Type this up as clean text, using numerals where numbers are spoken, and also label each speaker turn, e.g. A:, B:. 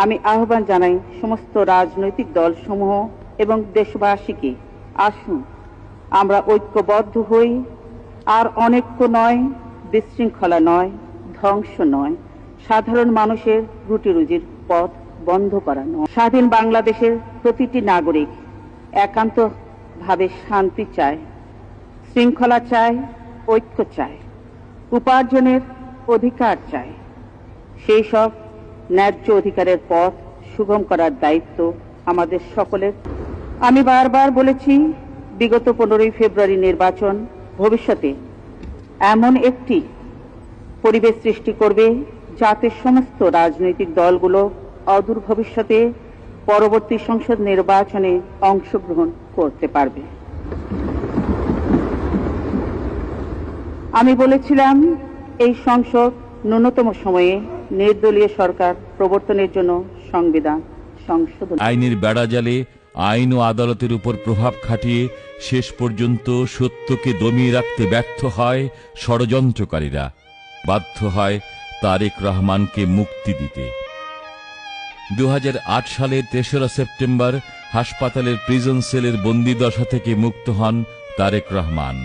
A: আমি আহ্বান জানাই সমস্ত রাজনৈতিক দলসমূহ এবং দেশবাসীকে, আসুন আমরা ঐক্যবদ্ধ হই। আর অনৈক্য নয়, বিশৃঙ্খলা নয়, ধ্বংস নয়, সাধারণ মানুষের রুটি রুজির পথ বন্ধ করা নয়। স্বাধীন বাংলাদেশের প্রতিটি নাগরিক একান্তভাবে শান্তি চায়, শৃঙ্খলা চায়, ঐক্য চায়, উপার্জনের অধিকার চায়। সেই সব ন্যায্য অধিকারের পথ সুগম করার দায়িত্ব আমাদের সকলের। আমি বারবার বলেছি, বিগত 15ই ফেব্রুয়ারি নির্বাচন ভবিষ্যতে এমন একটি পরিবেশ সৃষ্টি করবে যাতে সমস্ত রাজনৈতিক দলগুলো অদূর ভবিষ্যতে পরবর্তী সংসদ নির্বাচনে অংশগ্রহণ করতে পারবে। আমি বলেছিলাম, এই সংসদ ন্যূনতম সময়ে নির্দলীয় সরকার প্রবর্তনের জন্য সংবিধান সংশোধন।
B: আইনের বেড়াজালে আইন ও আদালতের উপর প্রভাব খাটিয়ে শেষ পর্যন্ত সত্যকে দমিয়ে রাখতে ব্যর্থ হয় ষড়যন্ত্রকারীরা। বাধ্য হয় তারেক রহমানকে মুক্তি দিতে। 2008 সালের 3রা সেপ্টেম্বর হাসপাতালের প্রিজন সেলের বন্দিদশা থেকে মুক্ত হন তারেক রহমান।